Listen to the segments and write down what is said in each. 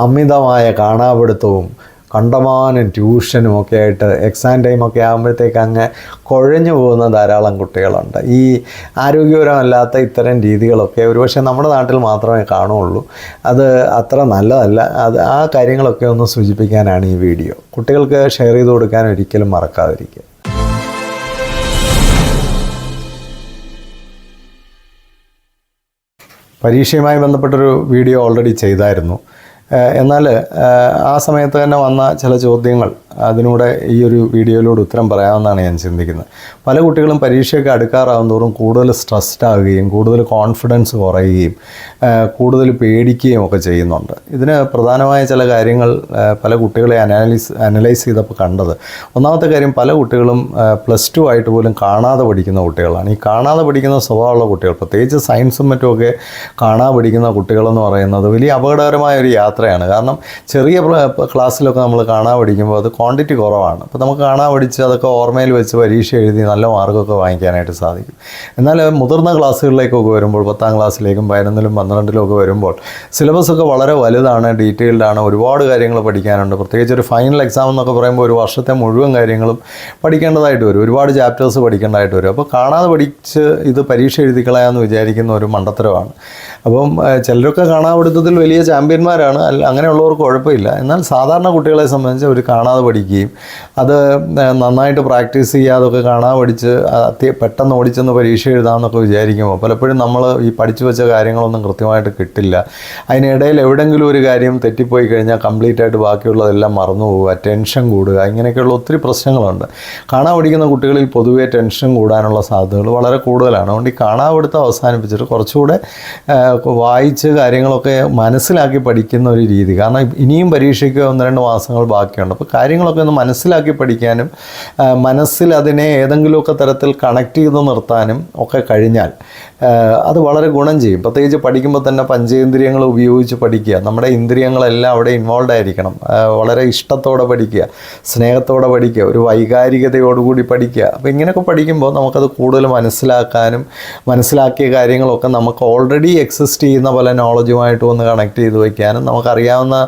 അമിതമായ കാണാപിടുത്തവും കണ്ടമാനം ട്യൂഷനും ഒക്കെ ആയിട്ട് എക്സാം ടൈമൊക്കെ ആകുമ്പോഴത്തേക്ക് അങ്ങ് കുഴഞ്ഞു പോകുന്ന ധാരാളം കുട്ടികളുണ്ട്. ഈ ആരോഗ്യപരമല്ലാത്ത ഇത്തരം രീതികളൊക്കെ ഒരുപക്ഷെ നമ്മുടെ നാട്ടിൽ മാത്രമേ കാണുകയുള്ളൂ. അത് അത്ര നല്ലതല്ല. ആ കാര്യങ്ങളൊക്കെ ഒന്ന് സൂചിപ്പിക്കാനാണ് ഈ വീഡിയോ. കുട്ടികൾക്ക് ഷെയർ ചെയ്ത് കൊടുക്കാൻ ഒരിക്കലും മറക്കാതിരിക്കുക. പരീക്ഷയുമായി ബന്ധപ്പെട്ടൊരു വീഡിയോ ഓൾറെഡി ചെയ്തായിരുന്നു. എന്നാൽ ആ സമയത്ത് തന്നെ വന്ന ചില ചോദ്യങ്ങൾ അതിലൂടെ ഈ ഒരു വീഡിയോയിലൂടെ ഉത്തരം പറയാമെന്നാണ് ഞാൻ ചിന്തിക്കുന്നത്. പല കുട്ടികളും പരീക്ഷയൊക്കെ അടുക്കാറാകും തോറും കൂടുതൽ സ്ട്രെസ്ഡ് ആവുകയും കൂടുതൽ കോൺഫിഡൻസ് കുറയുകയും കൂടുതൽ പേടിക്കുകയും ഒക്കെ ചെയ്യുന്നുണ്ട്. ഇതിന് പ്രധാനമായ ചില കാര്യങ്ങൾ പല കുട്ടികളെ അനലൈസ് ചെയ്തപ്പോൾ കണ്ടത്, ഒന്നാമത്തെ കാര്യം, പല കുട്ടികളും +2 ആയിട്ട് പോലും കാണാതെ പഠിക്കുന്ന കുട്ടികളാണ്. ഈ കാണാതെ പഠിക്കുന്ന സ്വഭാവമുള്ള കുട്ടികൾ, പ്രത്യേകിച്ച് സയൻസും മറ്റുമൊക്കെ കാണാതെ പഠിക്കുന്ന കുട്ടികളെന്ന് പറയുന്നത് വലിയ അപകടകരമായ ഒരു യാത്രയാണ്. കാരണം ചെറിയ ക്ലാസ്സിലൊക്കെ നമ്മൾ കാണാതെ പഠിക്കുമ്പോൾ അത് ക്വാണ്ടിറ്റി കുറവാണ്. അപ്പോൾ നമുക്ക് കാണാതെ പഠിച്ച് അതൊക്കെ ഓർമ്മയിൽ വെച്ച് പരീക്ഷ എഴുതി നല്ല മാർക്കൊക്കെ വാങ്ങിക്കാനായിട്ട് സാധിക്കും. എന്നാൽ മുതിർന്ന ക്ലാസ്സുകളിലേക്കൊക്കെ വരുമ്പോൾ, 10ാം ക്ലാസ്സിലേക്കും 11ലും 12ലും ഒക്കെ വരുമ്പോൾ സിലബസൊക്കെ വളരെ വലുതാണ്, ഡീറ്റെയിൽഡാണ്, ഒരുപാട് കാര്യങ്ങൾ പഠിക്കാനുണ്ട്. പ്രത്യേകിച്ച് ഒരു ഫൈനൽ എക്സാം എന്നൊക്കെ പറയുമ്പോൾ ഒരു വർഷത്തെ മുഴുവൻ കാര്യങ്ങളും പഠിക്കേണ്ടതായിട്ട് വരും, ഒരുപാട് ചാപ്റ്റേഴ്സ് പഠിക്കേണ്ടതായിട്ട് വരും. അപ്പോൾ കാണാതെ പഠിച്ച് ഇത് പരീക്ഷ എഴുതി കളയാമെന്ന് വിചാരിക്കുന്ന ഒരു മണ്ടത്തരമാണ്. അപ്പം ചിലരൊക്കെ കാണാതെടുത്തതിൽ വലിയ ചാമ്പ്യന്മാരാണ്, അങ്ങനെയുള്ളവർക്ക് കുഴപ്പമില്ല. എന്നാൽ സാധാരണ കുട്ടികളെ സംബന്ധിച്ച് അവർ കാണാതെ പഠിക്കുകയും അത് നന്നായിട്ട് പ്രാക്ടീസ് ചെയ്യാതൊക്കെ കാണാതെ പഠിച്ച് പെട്ടെന്ന് ഓടിച്ചെന്ന് പരീക്ഷ എഴുതാമെന്നൊക്കെ വിചാരിക്കുമ്പോൾ പലപ്പോഴും നമ്മൾ ഈ പഠിച്ചു വെച്ച കാര്യങ്ങളൊന്നും കൃത്യമായിട്ട് കിട്ടില്ല. അതിനിടയിൽ എവിടെയെങ്കിലും ഒരു കാര്യം തെറ്റിപ്പോയി കഴിഞ്ഞാൽ കംപ്ലീറ്റായിട്ട് ബാക്കിയുള്ളതെല്ലാം മറന്നു പോവുക, ടെൻഷൻ കൂടുക, ഇങ്ങനെയൊക്കെയുള്ള ഒത്തിരി പ്രശ്നങ്ങളുണ്ട്. കാണാതെ പഠിക്കുന്ന കുട്ടികളിൽ പൊതുവേ ടെൻഷൻ കൂടാനുള്ള സാധ്യതകൾ വളരെ കൂടുതലാണ്. അതുകൊണ്ട് ഈ കാണാതെ പഠിത്തം അവസാനിപ്പിച്ചിട്ട് കുറച്ചുകൂടെ വായിച്ച് കാര്യങ്ങളൊക്കെ മനസ്സിലാക്കി പഠിക്കുന്ന ഒരു രീതി. കാരണം ഇനിയും പരീക്ഷയ്ക്ക് 1-2 മാസങ്ങൾ ബാക്കിയുണ്ട്. അപ്പോൾ കാര്യങ്ങളൊക്കെ ഒന്ന് മനസ്സിലാക്കി പഠിക്കാനും മനസ്സിൽ അതിനെ ഏതെങ്കിലുമൊക്കെ തരത്തിൽ കണക്ട് ചെയ്ത് നിർത്താനും ഒക്കെ കഴിഞ്ഞാൽ അത് വളരെ ഗുണം ചെയ്യും. പ്രത്യേകിച്ച് പഠിക്കുമ്പോൾ തന്നെ പഞ്ചേന്ദ്രിയങ്ങൾ ഉപയോഗിച്ച് പഠിക്കുക. നമ്മുടെ ഇന്ദ്രിയങ്ങളെല്ലാം അവിടെ ഇൻവോൾവ് ആയിരിക്കണം. വളരെ ഇഷ്ടത്തോടെ പഠിക്കുക, സ്നേഹത്തോടെ പഠിക്കുക, ഒരു വൈകാരികതയോടുകൂടി പഠിക്കുക. അപ്പോൾ ഇങ്ങനെയൊക്കെ പഠിക്കുമ്പോൾ നമുക്കത് കൂടുതൽ മനസ്സിലാക്കാനും മനസ്സിലാക്കിയ കാര്യങ്ങളൊക്കെ നമുക്ക് ഓൾറെഡി എക്സിസ്റ്റ് ചെയ്യുന്ന പല നോളജുമായിട്ട് ഒന്ന് കണക്ട് ചെയ്ത് വയ്ക്കാനും നമുക്കറിയാവുന്ന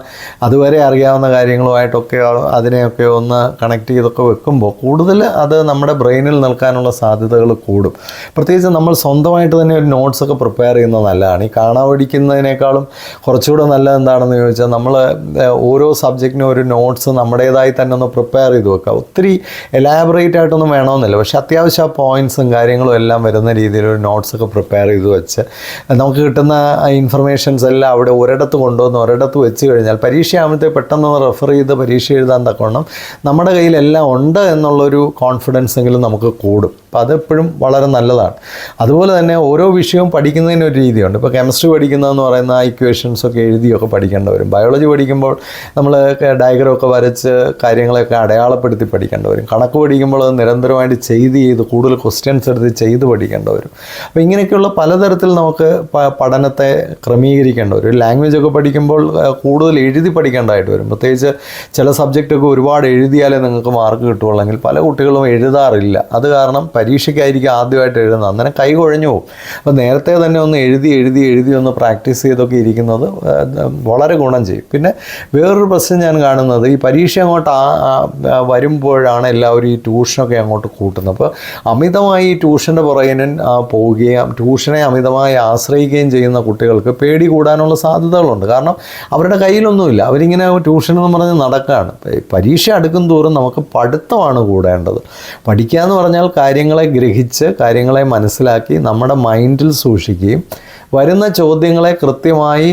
അതുവരെ അറിയാവുന്ന കാര്യങ്ങളുമായിട്ടൊക്കെ അതിനെയൊക്കെ ഒന്ന് കണക്ട് ചെയ്തൊക്കെ വെക്കുമ്പോൾ കൂടുതൽ അത് നമ്മുടെ ബ്രെയിനിൽ നിൽക്കാനുള്ള സാധ്യതകൾ കൂടും. പ്രത്യേകിച്ച് നമ്മൾ സ്വന്തമായിട്ട് തന്നെ ഒരു നോട്ട്സൊക്കെ പ്രിപ്പയർ ചെയ്യുന്നത് നല്ലതാണ്. ഈ കാണാതെ പഠിക്കുന്നതിനേക്കാളും കുറച്ചുകൂടെ നല്ലത് എന്താണെന്ന് ചോദിച്ചാൽ നമ്മൾ ഓരോ സബ്ജക്റ്റിനും ഒരു നോട്ട്സ് നമ്മുടേതായി തന്നെ ഒന്ന് പ്രിപ്പയർ ചെയ്ത് വെക്കുക. ഒത്തിരി എലാബറേറ്റ് ആയിട്ടൊന്നും വേണമെന്നില്ല, പക്ഷേ അത്യാവശ്യം ആ പോയിൻറ്റ്സും കാര്യങ്ങളും എല്ലാം വരുന്ന രീതിയിലൊരു നോട്ട്സൊക്കെ പ്രിപ്പയർ ചെയ്ത് വെച്ച് നമുക്ക് കിട്ടുന്ന ഇൻഫർമേഷൻസ് എല്ലാം അവിടെ ഒരിടത്ത് കൊണ്ടുവന്ന് ഒരിടത്ത് വെച്ച് കഴിഞ്ഞാൽ പരീക്ഷയാകുമ്പോഴത്തെ പെട്ടെന്ന് റെഫർ ചെയ്ത് പരീക്ഷ എഴുതാൻ തക്കവണ്ണം നമ്മുടെ കയ്യിലെല്ലാം ഉണ്ട് എന്നുള്ളൊരു കോൺഫിഡൻസ് എങ്കിലും നമുക്ക് കൂടും. അപ്പോൾ അതെപ്പോഴും വളരെ നല്ലതാണ്. അതുപോലെ തന്നെ ഓരോ വിഷയവും പഠിക്കുന്നതിനൊരു രീതിയുണ്ട്. ഇപ്പോൾ കെമിസ്ട്രി പഠിക്കുന്നതെന്ന് പറയുന്ന ഇക്വേഷൻസൊക്കെ എഴുതിയൊക്കെ പഠിക്കേണ്ടി വരും. ബയോളജി പഠിക്കുമ്പോൾ നമ്മൾ ഡയഗ്രമൊക്കെ വരച്ച് കാര്യങ്ങളൊക്കെ അടയാളപ്പെടുത്തി പഠിക്കേണ്ടി വരും. കണക്ക് പഠിക്കുമ്പോൾ അത് നിരന്തരമായിട്ട് ചെയ്ത് കൂടുതൽ ക്വസ്റ്റ്യൻസ് എടുത്ത് ചെയ്ത് പഠിക്കേണ്ടി വരും. അപ്പോൾ ഇങ്ങനെയൊക്കെയുള്ള പലതരത്തിൽ നമുക്ക് പഠനത്തെ ക്രമീകരിക്കേണ്ടി വരും. ലാംഗ്വേജൊക്കെ പഠിക്കുമ്പോൾ കൂടുതൽ എഴുതി പഠിക്കേണ്ടതായിട്ട് വരും. പ്രത്യേകിച്ച് ചില സബ്ജക്റ്റൊക്കെ ഒരുപാട് എഴുതിയാലേ നിങ്ങൾക്ക് മാർക്ക് കിട്ടുകയുള്ളെങ്കിൽ പല കുട്ടികളും എഴുതാറില്ല. അത് കാരണം പരീക്ഷയ്ക്കായിരിക്കും ആദ്യമായിട്ട് എഴുതുന്നത്, അന്നേരം കൈ കുഴഞ്ഞു പോകും. അപ്പോൾ നേരത്തെ തന്നെ ഒന്ന് എഴുതി ഒന്ന് പ്രാക്ടീസ് ചെയ്തൊക്കെ ഇരിക്കുന്നത് വളരെ ഗുണം ചെയ്യും. പിന്നെ വേറൊരു പ്രശ്നം ഞാൻ കാണുന്നത്, ഈ പരീക്ഷ അങ്ങോട്ട് വരുമ്പോഴാണ് എല്ലാവരും ഈ ട്യൂഷനൊക്കെ അങ്ങോട്ട് കൂട്ടുന്നത്. അപ്പോൾ അമിതമായി ഈ ട്യൂഷൻ്റെ പുറകിന് പോവുകയും ട്യൂഷനെ അമിതമായി ആശ്രയിക്കുകയും ചെയ്യുന്ന കുട്ടികൾക്ക് പേടി കൂടാനുള്ള സാധ്യതകളുണ്ട്. കാരണം അവരുടെ കയ്യിലൊന്നുമില്ല, അവരിങ്ങനെ ട്യൂഷൻ എന്ന് പറഞ്ഞ് നടക്കുകയാണ്. പരീക്ഷ അടുക്കും തോറും നമുക്ക് പഠിത്തമാണ് കൂടേണ്ടത്. പഠിക്കുക എന്ന് പറഞ്ഞാൽ കാര്യങ്ങളെ ഗ്രഹിച്ച് കാര്യങ്ങളെ മനസ്സിലാക്കി നമ്മുടെ മൈൻഡിൽ സൂക്ഷിക്കുകയും വരുന്ന ചോദ്യങ്ങളെ കൃത്യമായി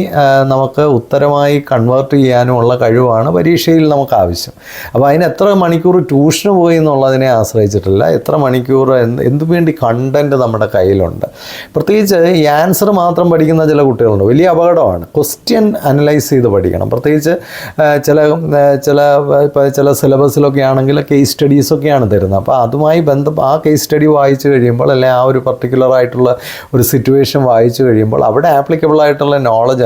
നമുക്ക് ഉത്തരമായി കൺവേർട്ട് ചെയ്യാനുമുള്ള കഴിവാണ് പരീക്ഷയിൽ നമുക്ക് ആവശ്യം. അപ്പോൾ അതിന് എത്ര മണിക്കൂർ ട്യൂഷന് പോയി എന്നുള്ളതിനെ ആശ്രയിച്ചിട്ടില്ല, എത്ര മണിക്കൂർ എന്തു വേണ്ടി കണ്ടൻറ്റ് നമ്മുടെ കയ്യിലുണ്ട്. പ്രത്യേകിച്ച് ഈ ആൻസർ മാത്രം പഠിക്കുന്ന ചില കുട്ടികളുണ്ട്, വലിയ അപകടമാണ്. ക്വസ്റ്റ്യൻ അനലൈസ് ചെയ്ത് പഠിക്കണം. പ്രത്യേകിച്ച് ചില സിലബസിലൊക്കെ ആണെങ്കിൽ കേസ് സ്റ്റഡീസൊക്കെയാണ് തരുന്നത്. അപ്പോൾ അതുമായി ആ കേസ് സ്റ്റഡി വായിച്ചു കഴിയുമ്പോൾ അല്ലെങ്കിൽ ആ ഒരു പർട്ടിക്കുലറായിട്ടുള്ള ഒരു സിറ്റുവേഷൻ വായിച്ചു കഴിയുമ്പോൾ കഴിയുമ്പോൾ അവിടെ ആപ്ലിക്കബിൾ ആയിട്ടുള്ള നോളജ്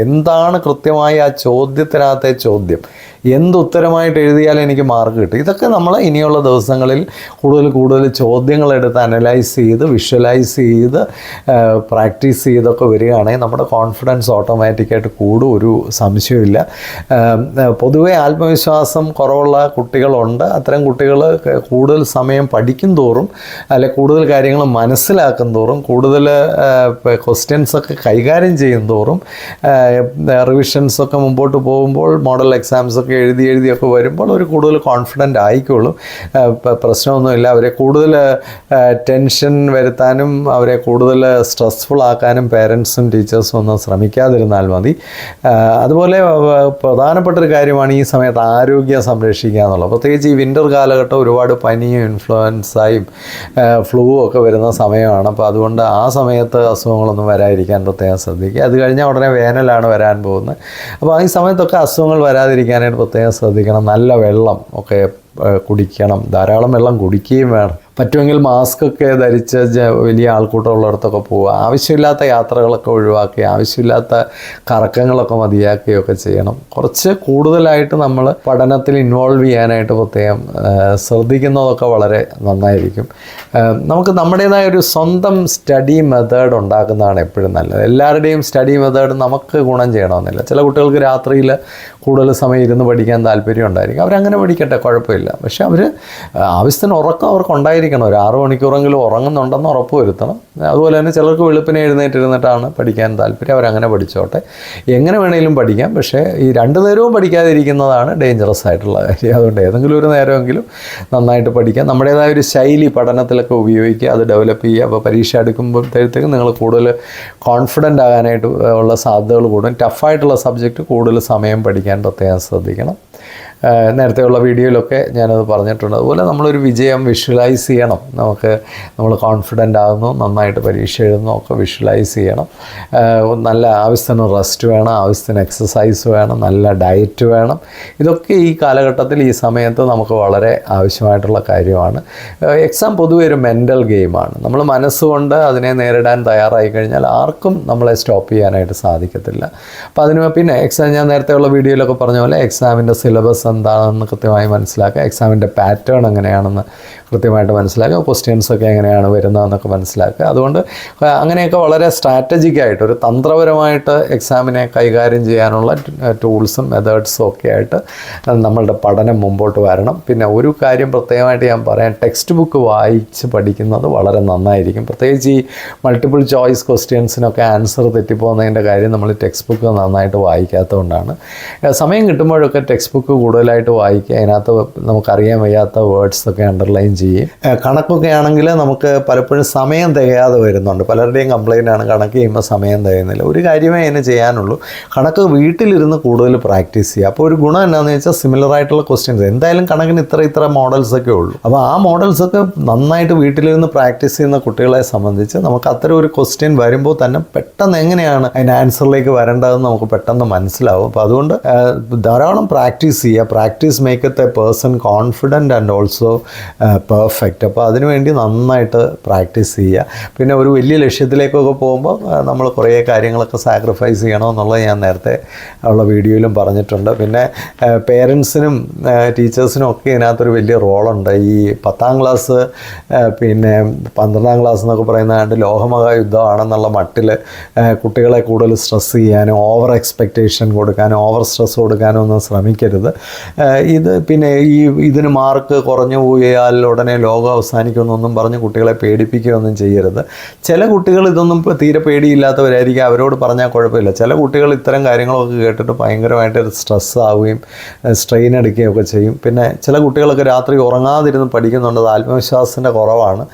എന്താണ് കൃത്യമായി ആ ചോദ്യത്തിനകത്തെ ചോദ്യം, എന്തുത്തരമായിട്ട് എഴുതിയാൽ എനിക്ക് മാർക്ക് കിട്ടും. ഇതൊക്കെ നമ്മൾ ഇനിയുള്ള ദിവസങ്ങളിൽ കൂടുതൽ ചോദ്യങ്ങളെടുത്ത് അനലൈസ് ചെയ്ത് വിഷ്വലൈസ് ചെയ്ത് പ്രാക്ടീസ് ചെയ്തൊക്കെ വരികയാണെങ്കിൽ നമ്മുടെ കോൺഫിഡൻസ് ഓട്ടോമാറ്റിക്കായിട്ട് കൂടും, ഒരു സംശയമില്ല. പൊതുവേ ആത്മവിശ്വാസം കുറവുള്ള കുട്ടികളുണ്ട്. അത്തരം കുട്ടികൾ കൂടുതൽ സമയം പഠിക്കും തോറും അല്ലെ കൂടുതൽ കാര്യങ്ങൾ മനസ്സിലാക്കും തോറും കൂടുതൽ ക്വസ്റ്റ്യൻസൊക്കെ കൈകാര്യം ചെയ്യും തോറും റിവിഷൻസൊക്കെ മുമ്പോട്ട് പോകുമ്പോൾ മോഡൽ എക്സാംസൊക്കെ എഴുതിയൊക്കെ വരുമ്പോൾ ഒരു കൂടുതൽ കോൺഫിഡൻ്റ് ആയിക്കോളും. പ്രശ്നമൊന്നുമില്ല. അവരെ കൂടുതൽ ടെൻഷൻ വരുത്താനും അവരെ കൂടുതൽ സ്ട്രെസ്ഫുൾ ആക്കാനും പേരൻസും ടീച്ചേഴ്സും ഒന്നും ശ്രമിക്കാതിരുന്നാൽ മതി. അതുപോലെ പ്രധാനപ്പെട്ടൊരു കാര്യമാണ് ഈ സമയത്ത് ആരോഗ്യം സംരക്ഷിക്കുക എന്നുള്ളത്. പ്രത്യേകിച്ച് ഈ വിൻ്റർ കാലഘട്ടം ഒരുപാട് പനിയും ഇൻഫ്ലുവൻസായും ഫ്ലൂവും ഒക്കെ വരുന്ന സമയമാണ്. അപ്പോൾ അതുകൊണ്ട് ആ സമയത്ത് അസുഖങ്ങളൊന്നും വരാതിരിക്കാൻ പ്രത്യേകം ശ്രദ്ധിക്കുക. അത് കഴിഞ്ഞാൽ ഉടനെ വേനലാണ് വരാൻ പോകുന്നത്. അപ്പോൾ ഈ സമയത്തൊക്കെ അസുഖങ്ങൾ വരാതിരിക്കാനായിട്ട് പ്രത്യേകം ശ്രദ്ധിക്കണം. നല്ല വെള്ളം ഒക്കെ കുടിക്കണം, ധാരാളം വെള്ളം കുടിക്കുകയും വേണം. പറ്റുമെങ്കിൽ മാസ്കൊക്കെ ധരിച്ച് വലിയ ആൾക്കൂട്ടമുള്ളിടത്തൊക്കെ പോവുക. ആവശ്യമില്ലാത്ത യാത്രകളൊക്കെ ഒഴിവാക്കി ആവശ്യമില്ലാത്ത കറക്കങ്ങളൊക്കെ മതിയാക്കുകയൊക്കെ ചെയ്യണം. കുറച്ച് കൂടുതലായിട്ട് നമ്മൾ പഠനത്തിൽ ഇൻവോൾവ് ചെയ്യാനായിട്ട് പ്രത്യേകം ശ്രദ്ധിക്കുന്നതൊക്കെ വളരെ നന്നായിരിക്കും. നമുക്ക് നമ്മുടേതായ ഒരു സ്വന്തം സ്റ്റഡി മെത്തേഡ് ഉണ്ടാക്കുന്നതാണ് എപ്പോഴും നല്ലത്. എല്ലാവരുടെയും സ്റ്റഡി മെത്തേഡ് നമുക്ക് ഗുണം ചെയ്യണമെന്നില്ല. ചില കുട്ടികൾക്ക് രാത്രിയിൽ കൂടുതൽ സമയം ഇരുന്ന് പഠിക്കാൻ താല്പര്യം ഉണ്ടായിരിക്കും. അവരങ്ങനെ പഠിക്കട്ടെ, കുഴപ്പമില്ല. പക്ഷെ അവർ ആവശ്യത്തിന് ഉറക്കം അവർക്ക് ഉണ്ടായിരിക്കണം. ഒരു 6 മണിക്കൂറെങ്കിലും ഉറങ്ങുന്നുണ്ടെന്ന് ഉറപ്പ് വരുത്തണം. അതുപോലെ തന്നെ ചിലർക്ക് വെളുപ്പിനെ എഴുന്നേറ്റിരുന്നിട്ടാണ് പഠിക്കാൻ താല്പര്യം, അവരങ്ങനെ പഠിച്ചോട്ടെ. എങ്ങനെ വേണമെങ്കിലും പഠിക്കാം. പക്ഷേ ഈ 2 നേരവും പഠിക്കാതിരിക്കുന്നതാണ് ഡേഞ്ചറസ് ആയിട്ടുള്ള കാര്യം. അതുകൊണ്ട് ഏതെങ്കിലും ഒരു നേരമെങ്കിലും നന്നായിട്ട് പഠിക്കാം. നമ്മുടേതായ ഒരു ശൈലി പഠനത്തിലൊക്കെ ഉപയോഗിക്കുക, അത് ഡെവലപ്പ് ചെയ്യുക. അപ്പോൾ പരീക്ഷ എടുക്കുമ്പോഴത്തേക്കും നിങ്ങൾ കൂടുതൽ കോൺഫിഡൻ്റ് ആകാനായിട്ട് ഉള്ള സാധ്യതകൾ കൂടും. ടഫായിട്ടുള്ള സബ്ജക്റ്റ് കൂടുതൽ സമയം പഠിക്കാൻ പ്രത്യേകം ശ്രദ്ധിക്കണം. നേരത്തെയുള്ള വീഡിയോയിലൊക്കെ ഞാനത് പറഞ്ഞിട്ടുണ്ട്. അതുപോലെ നമ്മളൊരു വിജയം വിഷ്വലൈസ് ചെയ്യണം. നമ്മൾ കോൺഫിഡൻ്റ് ആകുന്നു, നന്നായിട്ട് പരീക്ഷ എഴുതുന്നു ഒക്കെ വിഷ്വലൈസ് ചെയ്യണം. നല്ല ആവശ്യത്തിന് റെസ്റ്റ് വേണം, ആവശ്യത്തിന് എക്സസൈസ് വേണം, നല്ല ഡയറ്റ് വേണം. ഇതൊക്കെ ഈ കാലഘട്ടത്തിൽ ഈ സമയത്ത് നമുക്ക് വളരെ ആവശ്യമായിട്ടുള്ള കാര്യമാണ്. എക്സാം പൊതുവെ ഒരു മെൻ്റൽ ഗെയിമാണ്. നമ്മൾ മനസ്സുകൊണ്ട് അതിനെ നേരിടാൻ തയ്യാറായി കഴിഞ്ഞാൽ ആർക്കും നമ്മളെ സ്റ്റോപ്പ് ചെയ്യാനായിട്ട് സാധിക്കത്തില്ല. അപ്പോൾ അതിന് പിന്നെ എക്സാം ഞാൻ നേരത്തെയുള്ള വീഡിയോയിലൊക്കെ പറഞ്ഞ പോലെ എക്സാമിൻ്റെ സിലബസ് എന്താണെന്ന് കൃത്യമായി മനസ്സിലാക്കുക, എക്സാമിൻ്റെ പാറ്റേൺ എങ്ങനെയാണെന്ന് കൃത്യമായിട്ട് മനസ്സിലാക്കുക, ക്വസ്റ്റ്യൻസൊക്കെ എങ്ങനെയാണ് വരുന്നതെന്നൊക്കെ മനസ്സിലാക്കുക. അതുകൊണ്ട് അങ്ങനെയൊക്കെ വളരെ സ്ട്രാറ്റജിക്കായിട്ട് ഒരു തന്ത്രപരമായിട്ട് എക്സാമിനെ കൈകാര്യം ചെയ്യാനുള്ള ടൂൾസും മെത്തേഡ്സും ഒക്കെ ആയിട്ട് നമ്മളുടെ പഠനം മുമ്പോട്ട് വരണം. പിന്നെ ഒരു കാര്യം പ്രത്യേകമായിട്ട് ഞാൻ പറയാം, ടെക്സ്റ്റ് ബുക്ക് വായിച്ച് പഠിക്കുന്നത് വളരെ നന്നായിരിക്കും. പ്രത്യേകിച്ച് ഈ മൾട്ടിപ്പിൾ ചോയ്സ് ക്വസ്റ്റ്യൻസിനൊക്കെ ആൻസർ തെറ്റിപ്പോകുന്നതിൻ്റെ കാര്യം നമ്മൾ ടെക്സ്റ്റ് ബുക്ക് നന്നായിട്ട് വായിക്കാത്തതുകൊണ്ടാണ്. സമയം കിട്ടുമ്പോഴൊക്കെ ടെക്സ്റ്റ് ബുക്ക് കൂടുതലായിട്ട് വായിക്കുക. അതിനകത്ത് നമുക്കറിയാൻ വയ്യാത്ത വേർഡ്സൊക്കെ അണ്ടർലൈൻ ചെയ്യും. കണക്കൊക്കെ ആണെങ്കിൽ നമുക്ക് പലപ്പോഴും സമയം തികയാതെ വരുന്നുണ്ട്. പലരുടെയും കംപ്ലയിൻ്റ് ആണ് കണക്ക് ചെയ്യുമ്പോൾ സമയം തികയുന്നില്ല. ഒരു കാര്യമേ അതിന് ചെയ്യാനുള്ളൂ, കണക്ക് വീട്ടിലിരുന്ന് കൂടുതൽ പ്രാക്ടീസ് ചെയ്യുക. അപ്പോൾ ഒരു ഗുണം എന്താണെന്ന് വെച്ചാൽ സിമിലർ ആയിട്ടുള്ള ക്വസ്റ്റ്യൻസ് എന്തായാലും കണക്കിന് ഇത്ര മോഡൽസൊക്കെ ഉള്ളൂ. അപ്പോൾ ആ മോഡൽസൊക്കെ നന്നായിട്ട് വീട്ടിലിരുന്ന് പ്രാക്ടീസ് ചെയ്യുന്ന കുട്ടികളെ സംബന്ധിച്ച് നമുക്ക് അത്തരം ഒരു ക്വസ്റ്റ്യൻ വരുമ്പോൾ തന്നെ പെട്ടെന്ന് എങ്ങനെയാണ് അതിന് ആൻസറിലേക്ക് വരേണ്ടതെന്ന് നമുക്ക് പെട്ടെന്ന് മനസ്സിലാവും. അപ്പോൾ അതുകൊണ്ട് ധാരാളം പ്രാക്ടീസ് ചെയ്യുക. Practice മേക്കത്ത് A person confident and also perfect. അപ്പോൾ അതിനുവേണ്ടി നന്നായിട്ട് പ്രാക്ടീസ് ചെയ്യുക. പിന്നെ ഒരു വലിയ ലക്ഷ്യത്തിലേക്കൊക്കെ പോകുമ്പോൾ നമ്മൾ കുറേ കാര്യങ്ങളൊക്കെ സാക്രിഫൈസ് ചെയ്യണമെന്നുള്ളത് ഞാൻ നേരത്തെ ഉള്ള വീഡിയോയിലും പറഞ്ഞിട്ടുണ്ട്. പിന്നെ പേരൻസിനും ടീച്ചേഴ്സിനും ഒക്കെ ഇതിനകത്തൊരു വലിയ റോളുണ്ട്. ഈ 10ാം ക്ലാസ് പിന്നെ 12ാം ക്ലാസ് എന്നൊക്കെ പറയുന്നത് ലോകമഹായുദ്ധമാണെന്നുള്ള മട്ടിൽ കുട്ടികളെ കൂടുതൽ സ്ട്രെസ് ചെയ്യാനും ഓവർ എക്സ്പെക്റ്റേഷൻ കൊടുക്കാനും ഓവർ സ്ട്രെസ് കൊടുക്കാനും ഒന്നും ശ്രമിക്കരുത്. പിന്നെ ഇതിന് മാർക്ക് കുറഞ്ഞു പോയാൽ ഉടനെ ലോകം അവസാനിക്കുമെന്നൊന്നും പറഞ്ഞ് കുട്ടികളെ പേടിപ്പിക്കുകയൊന്നും ചെയ്യരുത്. ചില കുട്ടികൾ ഇതൊന്നും തീരെ പേടിയില്ലാത്തവരായിരിക്കും, അവരോട് പറഞ്ഞാൽ കുഴപ്പമില്ല. ചില കുട്ടികൾ ഇത്തരം കാര്യങ്ങളൊക്കെ കേട്ടിട്ട് ഭയങ്കരമായിട്ട് സ്ട്രെസ് ആവുകയും സ്ട്രെയിൻ എടുക്കുകയൊക്കെ ചെയ്യും. പിന്നെ ചില കുട്ടികളൊക്കെ രാത്രി ഉറങ്ങാതിരുന്ന് പഠിക്കുന്നുണ്ട്. അത് ആത്മവിശ്വാസത്തിൻ്റെ കുറവാണ്.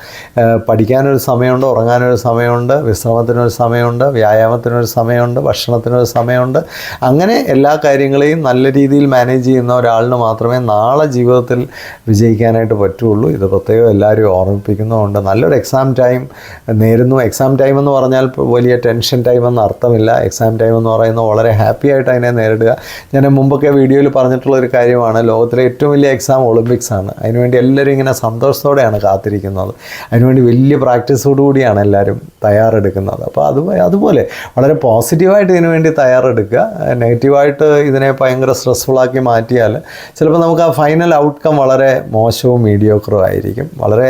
പഠിക്കാനൊരു സമയമുണ്ട്, ഉറങ്ങാനൊരു സമയമുണ്ട്, വിശ്രമത്തിനൊരു സമയമുണ്ട്, വ്യായാമത്തിനൊരു സമയമുണ്ട്, ഭക്ഷണത്തിനൊരു സമയമുണ്ട്. അങ്ങനെ എല്ലാ കാര്യങ്ങളെയും നല്ല രീതിയിൽ മാനേജ് മാനേജ് ചെയ്യുന്ന ഒരാളിന് മാത്രമേ നാളെ ജീവിതത്തിൽ വിജയിക്കാനായിട്ട് പറ്റുള്ളൂ. ഇത് പ്രത്യേകം എല്ലാവരും ഓർമ്മിപ്പിക്കുന്നതുകൊണ്ട് നല്ലൊരു എക്സാം ടൈം നേരുന്നു. എക്സാം ടൈം എന്ന് പറഞ്ഞാൽ വലിയ ടെൻഷൻ ടൈം എന്ന് അർത്ഥമില്ല. എക്സാം ടൈം എന്ന് പറയുന്നത് വളരെ ഹാപ്പി ആയിട്ട് അതിനെ നേരിടുക. ഞാൻ മുമ്പൊക്കെ വീഡിയോയിൽ പറഞ്ഞിട്ടുള്ളൊരു കാര്യമാണ്, ലോകത്തിലെ ഏറ്റവും വലിയ എക്സാം ഒളിമ്പിക്സാണ്. അതിനുവേണ്ടി എല്ലാവരും ഇങ്ങനെ സന്തോഷത്തോടെയാണ് കാത്തിരിക്കുന്നത്. അതിനുവേണ്ടി വലിയ പ്രാക്ടീസോടുകൂടിയാണ് എല്ലാവരും തയ്യാറെടുക്കുന്നത്. അപ്പോൾ അതുപോലെ വളരെ പോസിറ്റീവായിട്ട് ഇതിനു വേണ്ടി തയ്യാറെടുക്കുക. നെഗറ്റീവായിട്ട് ഇതിനെ ഭയങ്കര സ്ട്രെസ്ഫുള്ളാക്കി മാറ്റിയാൽ ചിലപ്പോൾ നമുക്ക് ആ ഫൈനൽ ഔട്ട്കം വളരെ മോശവും മീഡിയോക്കറും ആയിരിക്കും. വളരെ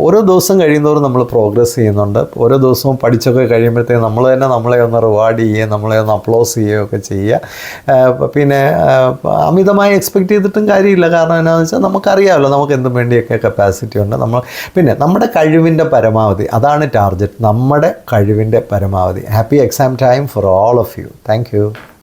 ഓരോ ദിവസം കഴിയുന്നവരും നമ്മൾ പ്രോഗ്രസ് ചെയ്യുന്നുണ്ട്. ഓരോ ദിവസവും പഠിച്ചൊക്കെ കഴിയുമ്പോഴത്തേക്കും നമ്മൾ തന്നെ നമ്മളെ ഒന്ന് റിവാർഡ് ചെയ്യുകയും നമ്മളെ ഒന്ന് അപ്ലോസ് ചെയ്യുകയൊക്കെ ചെയ്യുക. പിന്നെ അമിതമായി എക്സ്പെക്റ്റ് ചെയ്തിട്ടും കാര്യമില്ല. കാരണം എന്താണെന്ന് വെച്ചാൽ നമുക്കറിയാമല്ലോ നമുക്ക് എന്തും വേണ്ടിയൊക്കെ കപ്പാസിറ്റി ഉണ്ട്. പിന്നെ നമ്മുടെ കഴിവിൻ്റെ പരമാവധി, അതാണ് ടാർഗറ്റ്. നമ്മുടെ കഴിവിൻ്റെ പരമാവധി. Happy exam time for all of you. Thank U.